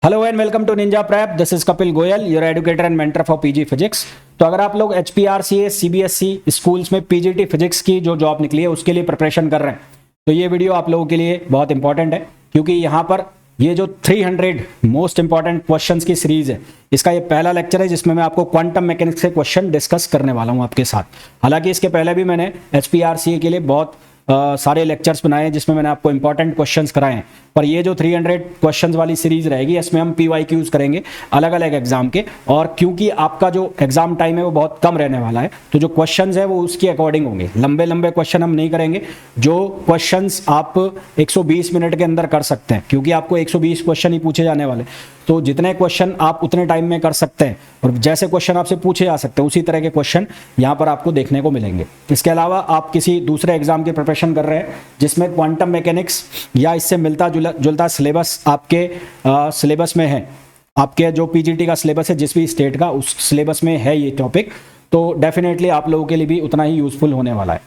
Hello and welcome to Ninja Prep. This is Kapil Goyal, your educator and mentor for PG physics. तो अगर आप लोग HPRCA CBSE schools में PGT physics की जो जॉब निकली है उसके लिए प्रिपरेशन कर रहे हैं तो ये वीडियो आप लोगों के लिए बहुत इंपॉर्टेंट है, क्योंकि यहाँ पर ये जो 300 मोस्ट इंपॉर्टेंट क्वेश्चंस की सीरीज है, इसका ये पहला लेक्चर है जिसमें मैं आपको क्वांटम मैकेनिक्स के क्वेश्चन डिस्कस करने वाला हूँ आपके साथ। हालांकि इसके पहले भी मैंने एचपीआरसीए के लिए बहुत सारे लेक्चर्स बनाए हैं जिसमें मैंने आपको इंपॉर्टेंट क्वेश्चंस कराए हैं, पर ये जो 300 क्वेश्चंस वाली सीरीज रहेगी इसमें हम पीवाईक्यूज करेंगे अलग अलग एग्जाम के। और क्योंकि आपका जो एग्जाम टाइम है वो बहुत कम रहने वाला है तो जो क्वेश्चंस है वो उसके अकॉर्डिंग होंगे। लंबे लंबे क्वेश्चन हम नहीं करेंगे, जो क्वेश्चंस आप 120 मिनट के अंदर कर सकते हैं, क्योंकि आपको 120 क्वेश्चन ही पूछे जाने वाले, तो जितने क्वेश्चन आप उतने टाइम में कर सकते हैं और जैसे क्वेश्चन आपसे पूछे जा सकते हैं उसी तरह के क्वेश्चन यहाँ पर आपको देखने को मिलेंगे। इसके अलावा आप किसी दूसरे एग्जाम की प्रिपरेशन कर रहे हैं जिसमें क्वांटम मैकेनिक्स या इससे मिलता जुलता सिलेबस आपके सिलेबस में है, आपके जो पीजीटी का सिलेबस है जिस भी स्टेट का उस सिलेबस में है ये टॉपिक, तो डेफिनेटली आप लोगों के लिए भी उतना ही यूजफुल होने वाला है।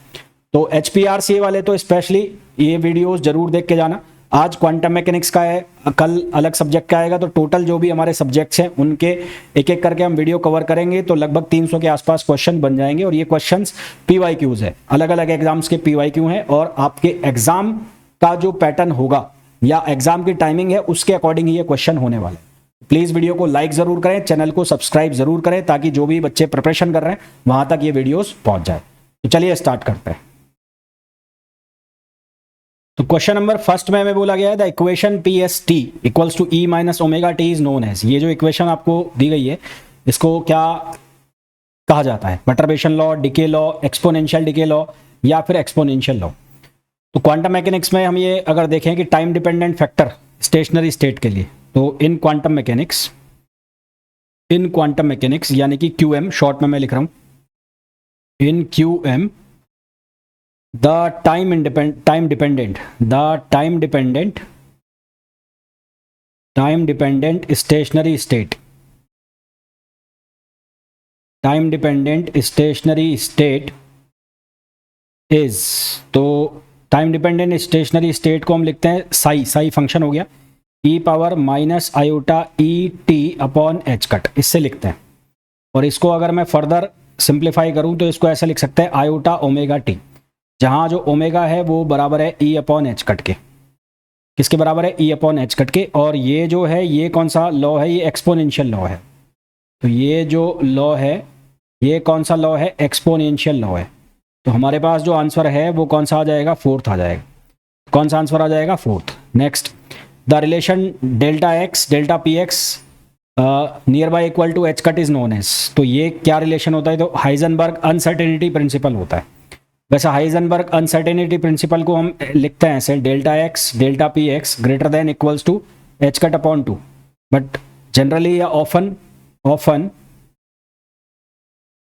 तो एचपीआरसीए वाले तो स्पेशली ये वीडियोस जरूर देख के जाना। आज क्वांटम मैकेनिक्स का है, कल अलग सब्जेक्ट का आएगा, तो टोटल जो भी हमारे सब्जेक्ट्स हैं उनके एक एक करके हम वीडियो कवर करेंगे तो लगभग 300 के आसपास क्वेश्चन बन जाएंगे। और ये क्वेश्चंस पीवाईक्यूज है, अलग अलग एग्जाम्स के पीवाईक्यू हैं और आपके एग्जाम का जो पैटर्न होगा या एग्जाम की टाइमिंग है उसके अकॉर्डिंग ही ये क्वेश्चन होने वाले। प्लीज वीडियो को लाइक जरूर करें, चैनल को सब्सक्राइब जरूर करें ताकि जो भी बच्चे प्रिपरेशन कर रहे हैं वहां तक ये वीडियोस पहुंच जाए। तो चलिए स्टार्ट करते हैं। तो क्वेश्चन नंबर फर्स्ट में हमें बोला गया है the equation P S T equals to E minus omega T is known as. ये जो इक्वेशन आपको दी गई है इसको क्या कहा जाता है? Perturbation law, decay law, exponential decay law या फिर एक्सपोनेंशियल लॉ। तो क्वांटम मैकेनिक्स में हम ये अगर देखें कि time dependent factor stationery state के लिए, तो इन क्वांटम मैकेनिक्स यानी कि क्यूएम शॉर्ट में मैं लिख रहा हूं, in QM the time dependent stationary state is, तो टाइम डिपेंडेंट स्टेशनरी स्टेट को हम लिखते हैं साई फंक्शन हो गया e power minus iota E t upon h cut, इससे लिखते हैं। और इसको अगर मैं फर्दर सिंप्लीफाई करूं तो इसको ऐसे लिख सकते हैं आयोटा ओमेगा टी, जहां जो ओमेगा है वो बराबर है ई अपॉन एच कट के। किसके बराबर है? ई अपॉन एच कट के। और ये जो है ये कौन सा लॉ है? ये एक्सपोनेंशियल लॉ है। तो ये जो लॉ है ये कौन सा लॉ है? एक्सपोनेंशियल लॉ है। तो हमारे पास जो आंसर है वो कौन सा आ जाएगा? फोर्थ आ जाएगा। कौन सा आंसर आ जाएगा? Fourth. Next, the relation delta x delta p x near by equal to h cut is known as. तो ये क्या रिलेशन होता है? तो हाइजेनबर्ग अनसर्टेनिटी प्रिंसिपल होता है। वैसे हाइजेनबर्ग अनसर्टेनिटी प्रिंसिपल को हम लिखते हैं ऐसे, delta x delta p x greater than equals to h cut upon 2, but generally या ऑफन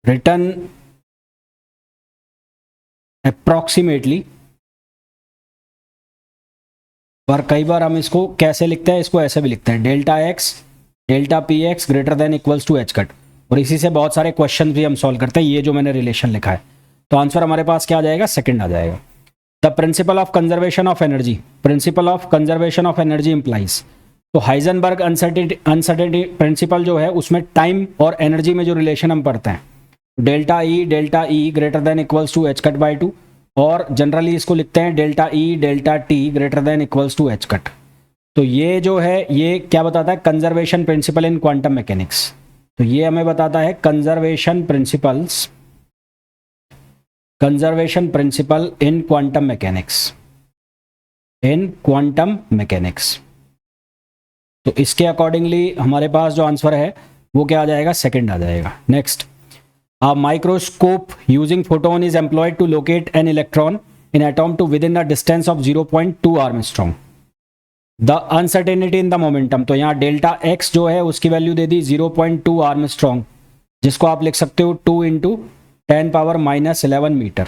रिटर्न अप्रॉक्सीमेटली, पर कई बार हम इसको कैसे लिखते हैं? इसको ऐसे भी लिखते हैं, delta x delta p x greater than equals to h cut. और इसी से बहुत सारे क्वेश्चन भी हम सॉल्व करते हैं, ये जो मैंने रिलेशन लिखा है। तो आंसर हमारे पास क्या आ जाएगा? सेकंड आ जाएगा। The principle of conservation of energy implies, तो हाइजेनबर्ग अनसर्टेनिटी प्रिंसिपल जो है उसमें टाइम और एनर्जी में जो रिलेशन हम पढ़ते हैं, delta E greater than equals to h cut by 2, और जनरली इसको लिखते हैं delta E delta t greater than equals to h cut. तो ये जो है ये क्या बताता है? Conservation principle in quantum mechanics. तो ये हमें बताता है conservation principle in quantum mechanics. तो इसके अकॉर्डिंगली हमारे पास जो आंसर है वो क्या आ जाएगा? सेकंड आ जाएगा। Next, a microscope using photon is employed to locate an electron in atom to within the distance of 0.2 angstrom. The uncertainty in the momentum, तो यहाँ डेल्टा एक्स जो है उसकी वैल्यू दे दी 0.2 आर्मस्ट्रॉन्ग, जिसको आप लिख सकते हो 2 × 10⁻⁻11 मीटर।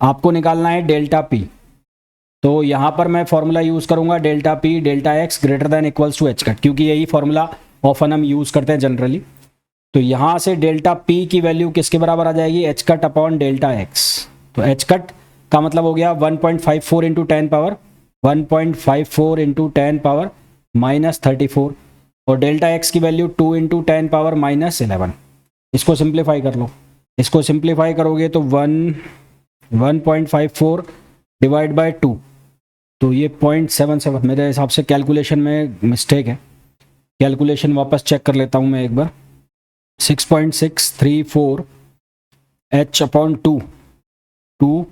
आपको निकालना है डेल्टा पी, तो यहां पर मैं फॉर्मूला यूज करूंगा delta p delta x greater than equals to h cut, क्योंकि यही फॉर्मूला ऑफन हम यूज करते हैं जनरली। तो यहां से डेल्टा पी की वैल्यू किसके बराबर आ जाएगी? H cut upon delta x. तो एच कट का मतलब हो गया 1.54 × 10⁻, 1.54 × 10⁻⁻34 और डेल्टा एक्स की वैल्यू 2 इंटू 10 पावर माइनस 11। इसको सिंप्लीफाई कर लो, इसको सिंप्लीफाई करोगे तो 1.54 डिवाइड बाय 2, तो ये 0.77। मेरे हिसाब से कैलकुलेशन में मिस्टेक है, कैलकुलेशन वापस चेक कर लेता हूँ मैं एक बार। 6.634 h अपॉन 2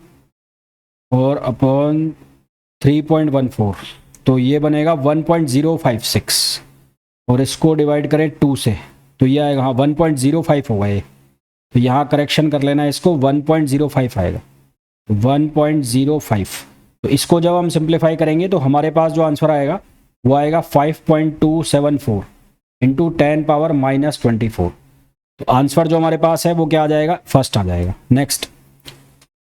और अपॉन 3.14, तो ये बनेगा 1.056 और इसको डिवाइड करें 2 से तो ये आएगा, हाँ 1.05 होगा ये, तो यहाँ करेक्शन कर लेना, इसको 1.05 आएगा, 1.05। तो इसको जब हम सिंप्लीफाई करेंगे तो हमारे पास जो आंसर आएगा वो आएगा 5.274 इंटू 10 पावर माइनस 24। तो आंसर जो हमारे पास है वो क्या आ जाएगा, फर्स्ट आ जाएगा। Next,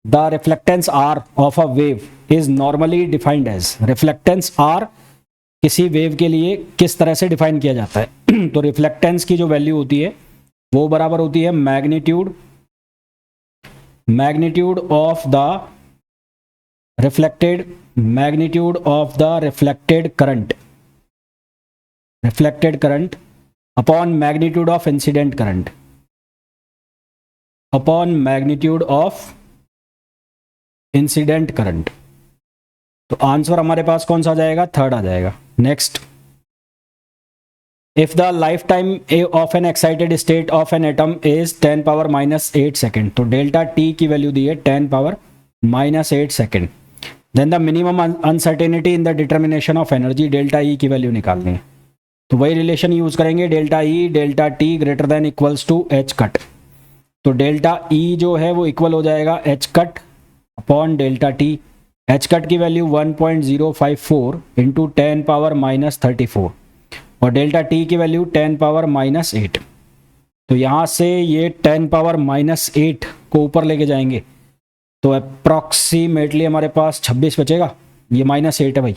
the reflectance R of a wave is normally defined as. Reflectance R किसी वेव के लिए किस तरह से डिफाइन किया जाता है तो रिफ्लेक्टेंस की जो वैल्यू होती है वो बराबर होती है magnitude of the reflected current upon magnitude of incident current upon magnitude of incident current. तो आंसर हमारे पास कौन सा आ जाएगा, थर्ड आ जाएगा। Next, if the lifetime of an excited state of an atom is 10 power minus 8 second, तो डेल्टा टी की वैल्यू दी है 10 power minus 8 second. Then the minimum uncertainty in the determination of energy, delta E की value निकालनी है, तो वही relation use करेंगे, delta E delta t greater than equals to h cut. तो डेल्टा ई जो है वो इक्वल हो जाएगा h cut upon delta t. H cut की वैल्यू 1.054 इंटू 10 पावर माइनस 34 और डेल्टा टी की वैल्यू 10 पावर माइनस 8। तो यहाँ से ये 10 पावर माइनस 8 को ऊपर लेके जाएंगे तो अप्रॉक्सीमेटली हमारे पास 26 बचेगा। ये माइनस 8 है भाई,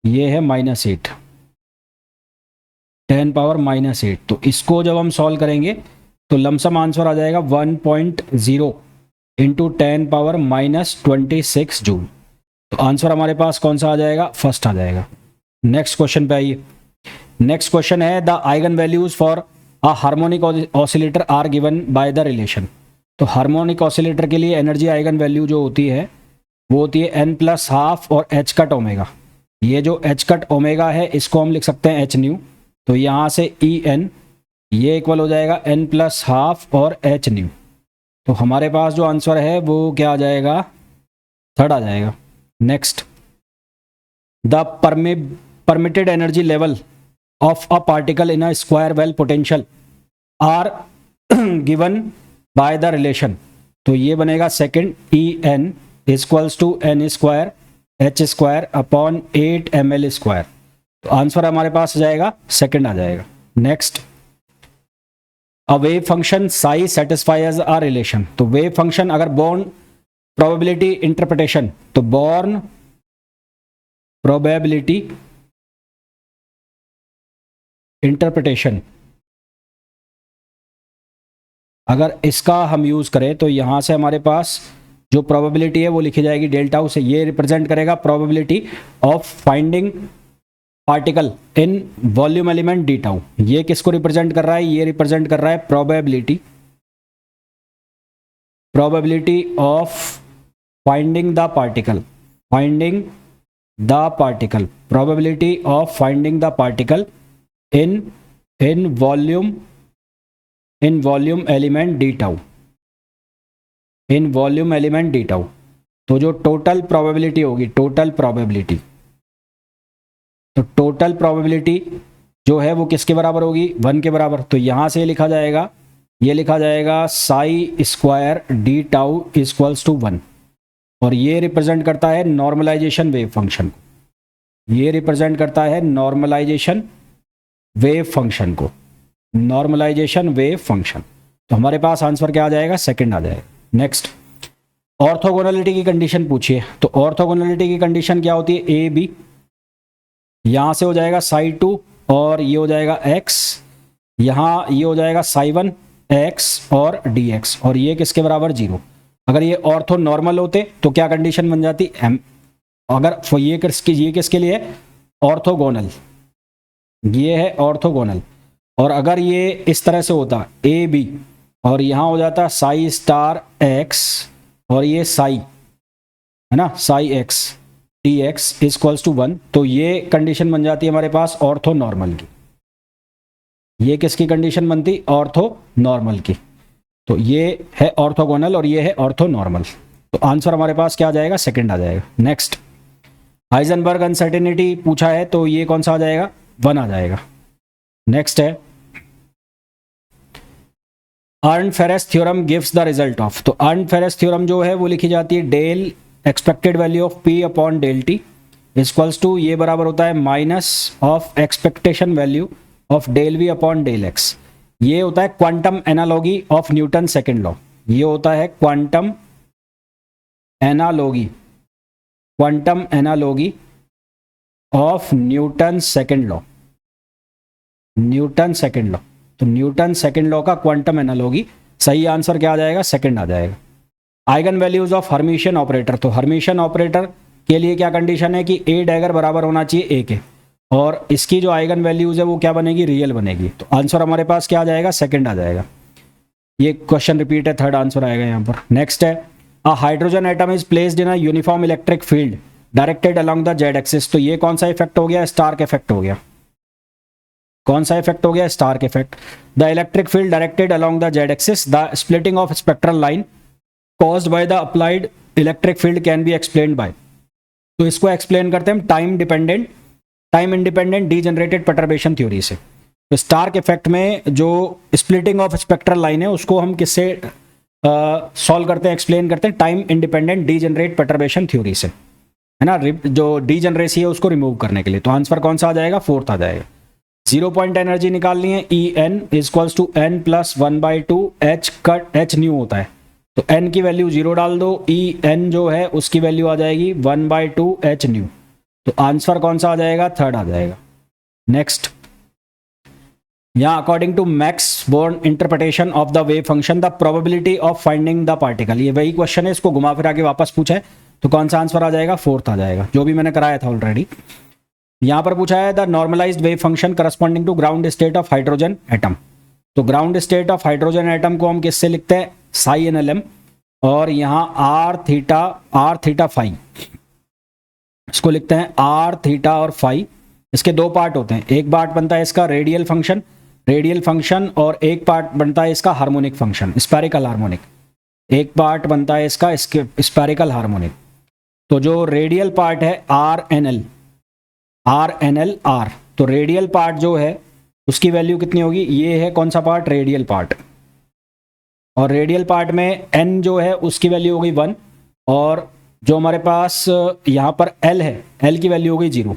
ये है माइनस 8, 10 पावर माइनस 8। तो इसको जब हम सॉल्व करेंगे तो लमसम आंसर आ जाएगा 1.0 इंटू 10 पावर माइनस 26 जूल। तो आंसर हमारे पास कौन सा आ जाएगा, फर्स्ट आ जाएगा। नेक्स्ट क्वेश्चन पे आइए। नेक्स्ट क्वेश्चन है, the eigenvalues for a harmonic oscillator are given by the relation. तो हार्मोनिक ऑसिलेटर के लिए एनर्जी आइगन वैल्यू जो होती है वो होती है n प्लस हाफ और h कट ओमेगा। ये जो h कट ओमेगा है इसको हम लिख सकते हैं h न्यू, तो यहाँ से En ये इक्वल हो जाएगा n प्लस हाफ और h न्यू। तो हमारे पास जो आंसर है वो क्या आ जाएगा, थर्ड आ जाएगा। Next, the permitted energy level of a particle in a square well potential are given by the relation. तो ये बनेगा second, En equals to n square h square upon 8 ml square. तो आंसर हमारे पास आ जाएगा सेकंड आ जाएगा। Next, a wave function psi satisfies a relation. तो वेव फंक्शन अगर बोर्न प्रोबेबिलिटी इंटरप्रिटेशन, तो बोर्न प्रोबेबिलिटी इंटरप्रिटेशन अगर इसका हम यूज करें तो यहां से हमारे पास जो प्रोबेबिलिटी है वो लिखी जाएगी डेल्टा उ से। ये रिप्रेजेंट करेगा probability of finding particle in volume element D tau. ये किसको रिप्रेजेंट कर रहा है, ये रिप्रेजेंट कर रहा है probability of finding the particle, probability of finding the particle in volume element D tau, in volume element D tau. तो जो टोटल प्रोबेबिलिटी होगी, टोटल प्रोबेबिलिटी जो है वो किसके बराबर होगी, 1 के बराबर। तो यहां से लिखा जाएगा psi square d tau equals to 1 और ये रिप्रेजेंट करता है नॉर्मलाइजेशन वेव फंक्शन को, ये रिप्रेजेंट करता है नॉर्मलाइजेशन वेव फंक्शन को, नॉर्मलाइजेशन वेव फंक्शन। तो हमारे पास आंसर क्या आ जाएगा, सेकंड आ जाएगा। नेक्स्ट, ऑर्थोगोनलिटी की कंडीशन पूछिए। तो ऑर्थोगोनलिटी की कंडीशन क्या होती है, ए बी, यहां से हो जाएगा साई 2 और ये हो जाएगा x, यहां ये हो जाएगा साई 1 x और dx और ये किसके बराबर 0। अगर ये ऑर्थो नॉर्मल होते तो क्या कंडीशन बन जाती m। अगर ये किसके लिए, ऑर्थोगोनल, ये है ऑर्थोगोनल। और अगर ये इस तरह से होता ए बी और यहाँ हो जाता साई स्टार एक्स और ये साई है ना, psi x t x equals to 1, तो ये कंडीशन बन जाती है हमारे पास ऑर्थो नॉर्मल की। ये किसकी कंडीशन बनती? ऑर्थो नॉर्मल की। तो ये है ऑर्थोगोनल और ये है ऑर्थो नॉर्मल। तो आंसर हमारे पास क्या आ जाएगा? सेकंड आ जाएगा। नेक्स्ट, हाइजेनबर्ग अनसर्टेनिटी पूछा है तो ये कौन सा आ जाएगा? 1 आ जाएगा। नेक्स्ट है Ehrenfest theorem gives the result of. तो अर्न फेरेस थ्योरम जो है वो लिखी जाती है del expected value of P upon del T equals to, ये बराबर होता है minus of expectation value of del V upon del X. ये होता है quantum analogy of Newton second law. ये होता है quantum analogy, quantum analogy of Newton second law, Newton second law. तो न्यूटन सेकेंड लॉ का क्वांटम एनालॉगी, सही answer क्या आ जाएगा? सेकंड आ जाएगा। Eigen values of Hermitian operator. तो हर्मिशियन ऑपरेटर के लिए क्या कंडीशन है कि ए डैगर बराबर होना चाहिए ए के, और इसकी जो आइगन वैल्यूज है वो क्या बनेगी? रियल बनेगी। तो आंसर हमारे पास क्या आ जाएगा? सेकंड आ जाएगा। ये क्वेश्चन रिपीट है, थर्ड आंसर आएगा यहाँ पर। नेक्स्ट है a hydrogen atom is placed in a uniform electric field directed along the Z axis. तो ये कौन सा इफेक्ट हो गया? स्टार्क इफेक्ट हो गया। कौन सा इफेक्ट हो गया? Stark effect. The electric field directed along the Z axis, the splitting of spectral line caused by the applied electric field can be explained by। तो इसको एक्सप्लेन करते हैं हम time independent degenerated perturbation theory से। तो Stark effect में जो splitting of spectral line है उसको हम किससे सॉल्व करते हैं, एक्सप्लेन करते हैं? Time independent degenerate perturbation theory से, है ना। जो डीजनरेसी है उसको रिमूव करने के लिए। तो आंसर कौन सा आ जाएगा? फोर्थ आ जाएगा। 0 पॉइंट एनर्जी निकालनी है, E N equals to N plus 1/2 H cut H nu होता है। तो n की वैल्यू 0 डाल दो, ई एन जो है उसकी वैल्यू आ जाएगी 1/2 एच न्यू। तो आंसर कौन सा आ जाएगा? थर्ड आ जाएगा। नेक्स्ट, यहाँ according to Max Born interpretation of the wave function the probability of finding the particle. ये वही क्वेश्चन है, इसको घुमा फिरा के वापस पूछा है। तो कौन सा आंसर आ जाएगा? फोर्थ आ जाएगा, जो भी मैंने कराया था ऑलरेडी। यहाँ पर पूछा है the normalised wave function corresponding to ground state of hydrogen atom. तो ground state of hydrogen atom को हम किससे लिखते हैं? साई एन एल एम, और यहाँ आर थीटा फाई, इसको लिखते हैं आर थीटा और फाई। इसके दो पार्ट होते हैं, एक पार्ट बनता है इसका रेडियल फंक्शन और एक पार्ट बनता है इसका हार्मोनिक फंक्शन, स्फेरिकल हार्मोनिक। एक पार्ट बनता है इसका स्फेरिकल हार्मोनिक। तो जो रेडियल पार्ट है आर एन एल आर, तो रेडियल पार्ट जो है उसकी वैल्यू कितनी होगी? ये है कौन सा पार्ट? Radial part. और रेडियल पार्ट में n जो है उसकी वैल्यू हो गई 1, और जो हमारे पास यहाँ पर l है, l की वैल्यू हो गई 0।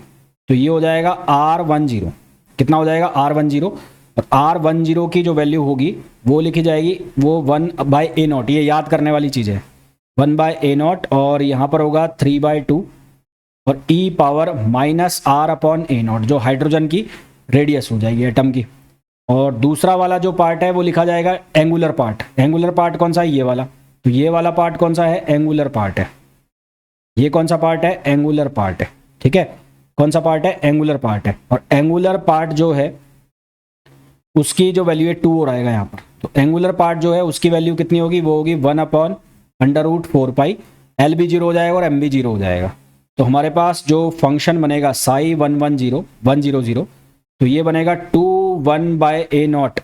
तो ये हो जाएगा R10। कितना हो जाएगा? R10। और R10 की जो वैल्यू होगी वो लिखी जाएगी वो 1/a0। ये याद करने वाली चीज़ है, 1/a0, और यहाँ पर होगा 3/2 और e पावर माइनस R/a0, जो हाइड्रोजन की रेडियस हो जाएगी एटम की। और दूसरा वाला जो पार्ट है वो लिखा जाएगा एंगुलर पार्ट। एंगुलर पार्ट कौन सा है? ये वाला। तो ये वाला पार्ट कौन सा है? एंगुलर पार्ट है। ये कौन सा पार्ट है? एंगुलर पार्ट है। ठीक है, कौन सा पार्ट है? एंगुलर पार्ट है। और एंगुलर पार्ट जो है उसकी जो वैल्यू है 2 हो रहेगा यहाँ पर। तो एंगुलर पार्ट जो है उसकी वैल्यू कितनी होगी? वो होगी 1/√4π। एल भी 0 हो जाएगा और एम भी 0 हो जाएगा। तो हमारे पास जो फंक्शन बनेगा साई 100, तो ये बनेगा 2/1/a0।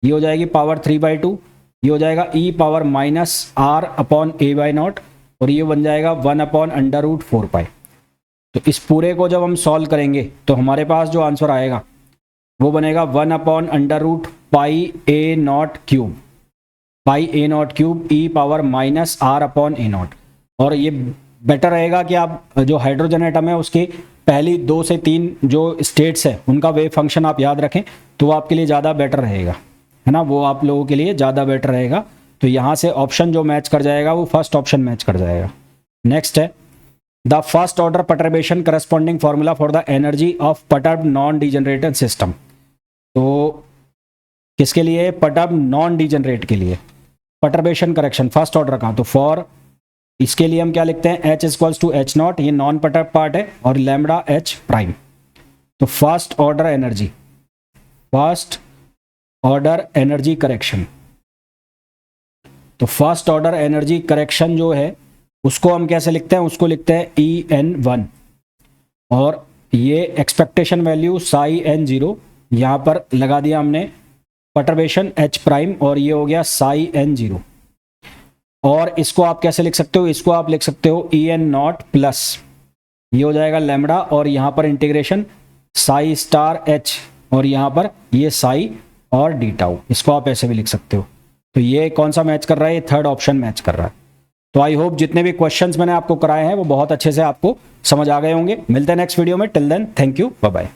ये हो जाएगी पावर 3/2। ये हो जाएगा e पावर माइनस R/a/0, और ये बन जाएगा 1/√4π। तो इस पूरे को जब हम सॉल्व करेंगे तो हमारे पास जो आंसर आएगा वो बनेगा 1/√πa0³ e power minus R/a0। और ये बेटर रहेगा कि आप जो हाइड्रोजन एटम है उसकी पहली 2 से 3 जो स्टेट्स है उनका वेव फंक्शन आप याद रखें, तो वो आपके लिए ज़्यादा बेटर रहेगा, है ना। वो आप लोगों के लिए ज़्यादा बेटर रहेगा। तो यहाँ से ऑप्शन जो मैच कर जाएगा वो फर्स्ट ऑप्शन मैच कर जाएगा। नेक्स्ट है the first order perturbation corresponding formula for the energy of perturb non degenerated system. तो किसके लिए? परटर्ब नॉन डिजनरेट के लिए परटर्बेशन करेक्शन फर्स्ट ऑर्डर का। तो फॉर इसके लिए हम क्या लिखते हैं? H = H0, ये नॉन परटर्ब पार्ट है, और लैम्बडा H प्राइम। तो फर्स्ट ऑर्डर एनर्जी करेक्शन, तो फर्स्ट ऑर्डर एनर्जी करेक्शन जो है उसको हम कैसे लिखते हैं, उसको लिखते हैं En1, और ये एक्सपेक्टेशन वैल्यू साई n0 यहाँ पर लगा दिया हमने, परटर्बेशन H प्राइम, और ये हो गया साई n0। और इसको आप कैसे लिख सकते हो, इसको आप लिख सकते हो En0 प्लस ये हो जाएगा लैम्बडा, और यहाँ पर इंटीग्रेशन साई स्टार H, और यहाँ पर ये साई और डी टाउ, इसको आप ऐसे भी लिख सकते हो। तो ये कौन सा मैच कर रहा है, ये थर्ड ऑप्शन मैच कर रहा है। तो आई होप जितने भी क्वेश्चंस मैंने आपको कराए हैं वो बहुत अच्छे से आपको समझ आ गए होंगे। मिलते हैं नेक्स्ट वीडियो में, till then thank you, bye bye.